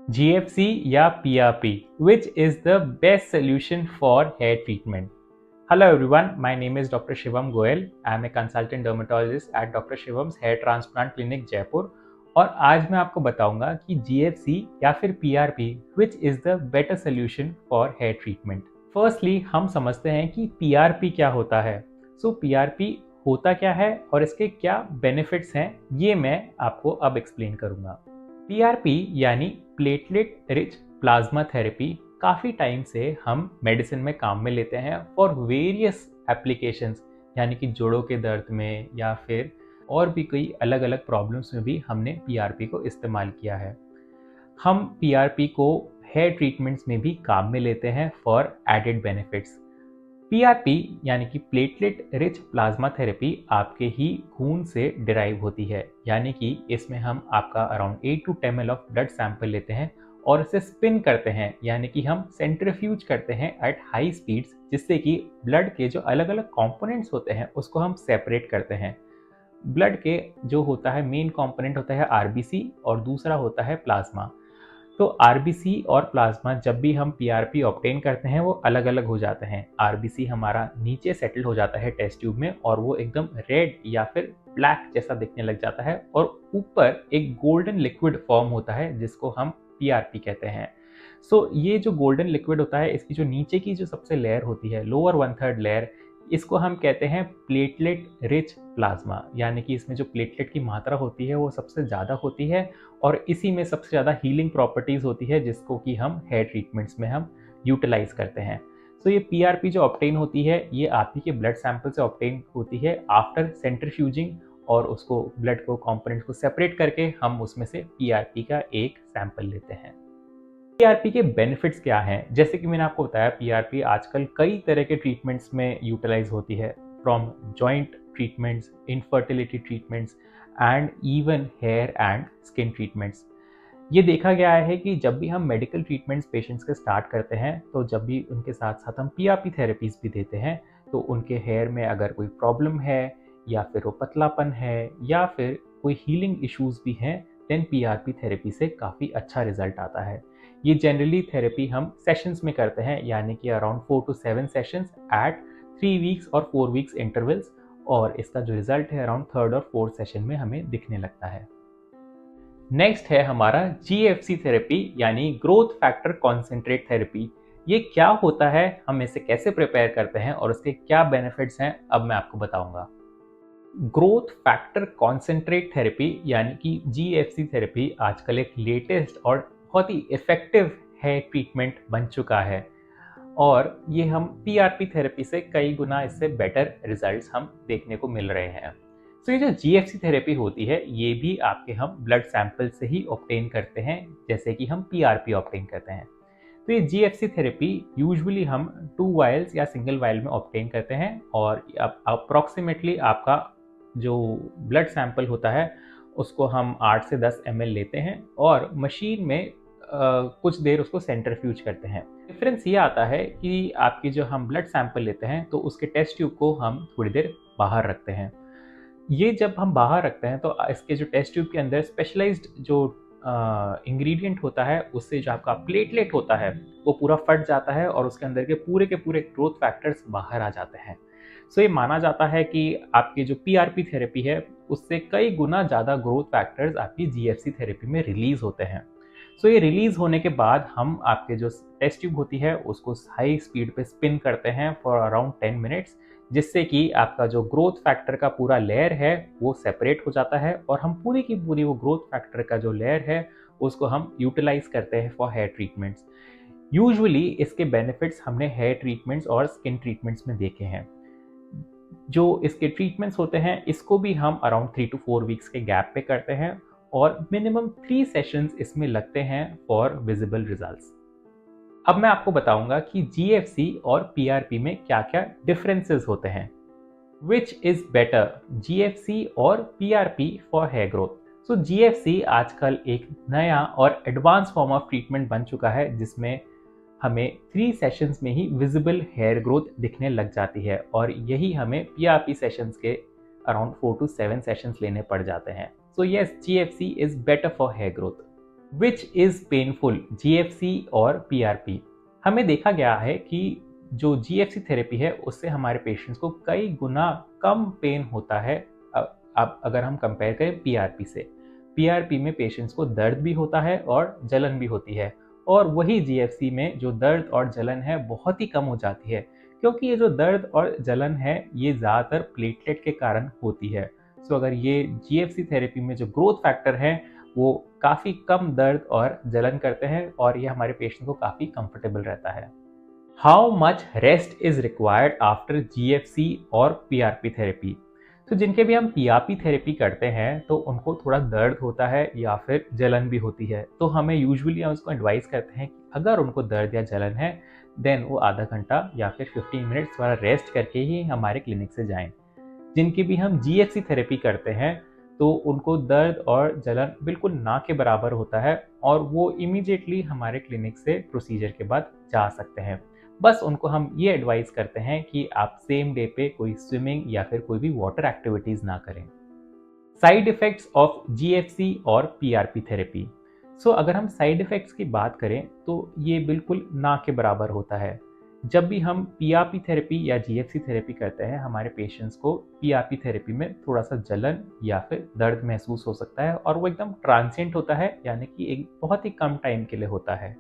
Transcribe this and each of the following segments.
GFC या PRP, which is the best solution for hair treatment? Hello everyone, my name is Dr. Shivam Goel. I am a consultant dermatologist at Dr. Shivam's Hair Transplant Clinic Jaipur और आज मैं आपको बताऊंगा कि GFC या फिर PRP which is the better solution for hair treatment. Firstly, हम समझते हैं कि PRP क्या होता है. So PRP होता क्या है और इसके क्या बेनिफिट्स हैं ये मैं आपको अब एक्सप्लेन करूंगा. PRP यानी प्लेटलेट रिच प्लाज्मा थेरेपी काफ़ी टाइम से हम मेडिसिन में काम में लेते हैं फॉर वेरियस एप्लीकेशंस, यानी कि जोड़ों के दर्द में या फिर और भी कई अलग अलग प्रॉब्लम्स में भी हमने PRP को इस्तेमाल किया है. हम PRP को हेयर ट्रीटमेंट्स में भी काम में लेते हैं फॉर एडेड बेनिफिट्स. PRP यानी कि प्लेटलेट रिच प्लाज्मा थेरेपी आपके ही खून से डिराइव होती है, यानी कि इसमें हम आपका around 8 to 10 ml of blood sample लेते हैं और इसे स्पिन करते हैं, यानी कि हम सेंट्रीफ्यूज करते हैं एट हाई स्पीड्स, जिससे कि ब्लड के जो अलग अलग कंपोनेंट्स होते हैं उसको हम सेपरेट करते हैं. ब्लड के जो होता है मेन कंपोनेंट होता है RBC और दूसरा होता है प्लाज्मा. तो RBC और प्लाज्मा जब भी हम PRP ऑब्टेन करते हैं वो अलग अलग हो जाते हैं. RBC हमारा नीचे सेटल हो जाता है टेस्ट ट्यूब में और वो एकदम रेड या फिर ब्लैक जैसा दिखने लग जाता है और ऊपर एक गोल्डन लिक्विड फॉर्म होता है जिसको हम PRP कहते हैं. सो ये जो गोल्डन लिक्विड होता है इसकी जो नीचे की जो सबसे लेयर होती है, लोअर 1/3 लेयर, इसको हम कहते हैं प्लेटलेट रिच प्लाज्मा, यानी कि इसमें जो प्लेटलेट की मात्रा होती है वो सबसे ज़्यादा होती है और इसी में सबसे ज़्यादा हीलिंग प्रॉपर्टीज़ होती है जिसको कि हम हेयर ट्रीटमेंट्स में हम यूटिलाइज करते हैं. सो ये PRP जो ऑब्टेन होती है ये आप ही के ब्लड सैंपल से ऑब्टेन होती है आफ्टर सेंट्रीफ्यूजिंग और उसको ब्लड को कंपोनेंट को सेपरेट करके हम उसमें से PRP का एक सैंपल लेते हैं. PRP के बेनिफिट्स क्या हैं? जैसे कि मैंने आपको बताया PRP आजकल कई तरह के ट्रीटमेंट्स में यूटिलाइज होती है, from joint treatments, infertility treatments and even hair and skin treatments. ये देखा गया है कि जब भी हम मेडिकल ट्रीटमेंट्स पेशेंट्स के स्टार्ट करते हैं तो जब भी उनके साथ साथ हम PRP थेरेपीज भी देते हैं तो उनके हेयर में अगर कोई प्रॉब्लम है या फिर वो पतलापन है या फिर कोई हीलिंग इश्यूज भी हैं, देन PRP थेरेपी से काफ़ी अच्छा रिजल्ट आता है. ये जनरली थेरेपी हम सेशंस में करते हैं, यानी कि around 4 to 7 sessions at 3 weeks और 4 वीक्स इंटरवल्स, और इसका जो रिजल्ट है अराउंड 3rd और 4th सेशन में हमें दिखने लगता है. नेक्स्ट है हमारा GFC थेरेपी यानी ग्रोथ फैक्टर कॉन्सेंट्रेट थेरेपी. ये क्या होता है, हम इसे कैसे प्रिपेयर करते हैं और उसके क्या बेनिफिट्स हैं, अब मैं आपको बताऊंगा. ग्रोथ फैक्टर कॉन्सेंट्रेट थेरेपी यानी कि GFC थेरेपी आजकल एक लेटेस्ट और बहुत ही इफेक्टिव हेयर ट्रीटमेंट बन चुका है और ये हम PRP थेरेपी से कई गुना इससे बेटर रिजल्ट्स हम देखने को मिल रहे हैं. सो ये जो GFC थेरेपी होती है ये भी आपके हम ब्लड सैंपल से ही ऑब्टेन करते हैं, जैसे कि हम PRP ऑब्टेन करते हैं. तो ये GFC थेरेपी यूजुअली हम 2 वायल्स या सिंगल वायल में ऑब्टेन करते हैं और अप्रॉक्सीमेटली आपका जो ब्लड सैंपल होता है उसको हम 8 से 10 ml लेते हैं और मशीन में कुछ देर उसको सेंट्रीफ्यूज करते हैं. डिफरेंस ये आता है कि आपकी जो हम ब्लड सैंपल लेते हैं तो उसके टेस्ट ट्यूब को हम थोड़ी देर बाहर रखते हैं. ये जब हम बाहर रखते हैं तो इसके जो टेस्ट ट्यूब के अंदर स्पेशलाइज्ड जो इंग्रेडिएंट होता है उससे जो आपका प्लेटलेट होता है वो पूरा फट जाता है और उसके अंदर के पूरे ग्रोथ फैक्टर्स बाहर आ जाते हैं. सो ये माना जाता है कि आपकी जो PRP थेरेपी है उससे कई गुना ज़्यादा ग्रोथ फैक्टर्स आपकी GFC थेरेपी में रिलीज होते हैं. सो ये रिलीज होने के बाद हम आपके जो टेस्ट ट्यूब होती है उसको हाई स्पीड पे स्पिन करते हैं फॉर अराउंड 10 मिनट्स, जिससे कि आपका जो ग्रोथ फैक्टर का पूरा लेयर है वो सेपरेट हो जाता है और हम पूरी की पूरी वो ग्रोथ फैक्टर का जो लेयर है उसको हम यूटिलाइज करते हैं फॉर हेयर ट्रीटमेंट्स. यूजुअली इसके बेनिफिट्स हमने हेयर ट्रीटमेंट्स और स्किन ट्रीटमेंट्स में देखे हैं. जो इसके ट्रीटमेंट्स होते हैं इसको भी हम अराउंड 3 to 4 वीक्स के गैप पे करते हैं और मिनिमम 3 सेशंस इसमें लगते हैं फॉर विजिबल रिजल्ट्स. अब मैं आपको बताऊंगा कि GFC और PRP में क्या क्या डिफरेंसेस होते हैं. विच इज बेटर, GFC और PRP for hair growth. So GFC आजकल एक नया और एडवांस फॉर्म ऑफ ट्रीटमेंट बन चुका है जिसमें हमें 3 सेशंस में ही विजिबल हेयर ग्रोथ दिखने लग जाती है और यही हमें PRP सेशंस के अराउंड 4 to 7 सेशंस लेने पड़ जाते हैं. So yes, GFC is better for hair growth. Which is painful, GFC और पीआरपी। हमें देखा गया है कि जो जीएफसी थेरेपी है उससे हमारे पेशेंट्स को कई गुना कम पेन होता है। अब अगर हम कंपेयर करें पीआरपी से, पीआरपी में पेशेंट्स को दर्द भी होता है और जलन भी होती है, और वही जीएफसी में जो दर्द और जलन है बहुत ही कम हो जाती है, क्योंकि ये जो दर्द और जलन है ये ज़्यादातर प्लेटलेट के कारण होती है। सो अगर ये जीएफसी थेरेपी में जो ग्रोथ फैक्टर है वो काफ़ी कम दर्द और जलन करते हैं, और ये हमारे पेशेंट को काफ़ी कंफर्टेबल रहता है। How much rest is required after GFC और पीआरपी थेरेपी। तो जिनके भी हम पीआरपी थेरेपी करते हैं तो उनको थोड़ा दर्द होता है या फिर जलन भी होती है, तो हमें यूजुअली हम उसको एडवाइस करते हैं कि अगर उनको दर्द या जलन है देन वो आधा घंटा या फिर 15 मिनट्स वाला रेस्ट करके ही हमारे क्लिनिक से जाएं। जिनकी भी हम जीएफसी थेरेपी करते हैं तो उनको दर्द और जलन बिल्कुल ना के बराबर होता है, और वो इमीडिएटली हमारे क्लिनिक से प्रोसीजर के बाद जा सकते हैं। बस उनको हम ये एडवाइस करते हैं कि आप सेम डे पे कोई स्विमिंग या फिर कोई भी वाटर एक्टिविटीज़ ना करें। साइड इफ़ेक्ट्स ऑफ जीएफसी और पीआरपी थेरेपी। सो अगर हम साइड इफ़ेक्ट्स की बात करें तो ये बिल्कुल ना के बराबर होता है। जब भी हम पीआरपी थेरेपी या जीएफसी थेरेपी करते हैं हमारे पेशेंट्स को पीआरपी थेरेपी में थोड़ा सा जलन या फिर दर्द महसूस हो सकता है, और वो एकदम ट्रांसिएंट होता है, यानी कि एक बहुत ही कम टाइम के लिए होता है।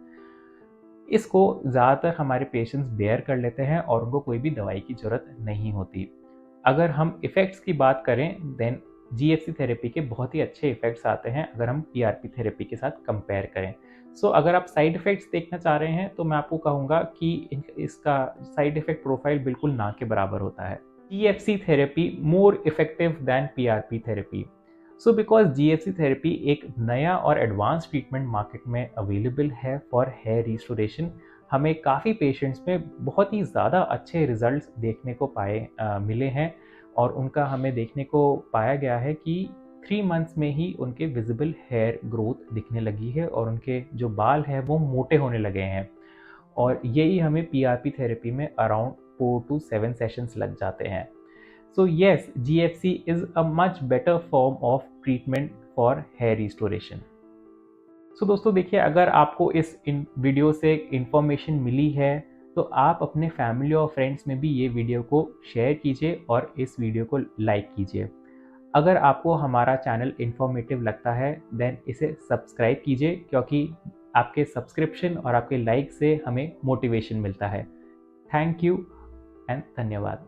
इसको ज़्यादातर हमारे पेशेंट्स बेयर कर लेते हैं और उनको कोई भी दवाई की ज़रूरत नहीं होती। अगर हम इफ़ेक्ट्स की बात करें देन जीएफसी थेरेपी के बहुत ही अच्छे इफ़ेक्ट्स आते हैं अगर हम पीआरपी थेरेपी के साथ कंपेयर करें। सो अगर आप साइड इफ़ेक्ट्स देखना चाह रहे हैं तो मैं आपको कहूँगा कि इसका साइड इफ़ेक्ट प्रोफाइल बिल्कुल ना के बराबर होता है। GFC therapy more effective than PRP therapy. So because GFC therapy एक नया और एडवांस ट्रीटमेंट मार्केट में अवेलेबल है फॉर हेयर रिस्टोरेशन, हमें काफ़ी पेशेंट्स में बहुत ही ज़्यादा अच्छे रिजल्ट्स देखने को मिले हैं, और उनका हमें देखने को पाया गया है कि 3 मंथ्स में ही उनके विजिबल हेयर ग्रोथ दिखने लगी है और उनके जो बाल हैं वो मोटे होने लगे हैं। और यही हमें पीआरपी थेरेपी में अराउंड 4 to 7 सेशंस लग जाते हैं। So yes, GFC is a much better form of treatment for hair restoration. So दोस्तों देखिए, अगर आपको इस वीडियो से इंफॉर्मेशन मिली है तो आप अपने फैमिली और फ्रेंड्स में भी ये वीडियो को शेयर कीजिए और इस वीडियो को लाइक कीजिए। अगर आपको हमारा चैनल इंफॉर्मेटिव लगता है देन इसे सब्सक्राइब कीजिए, क्योंकि आपके सब्सक्रिप्शन और आपके लाइक से हमें मोटिवेशन मिलता है। थैंक यू एंड धन्यवाद।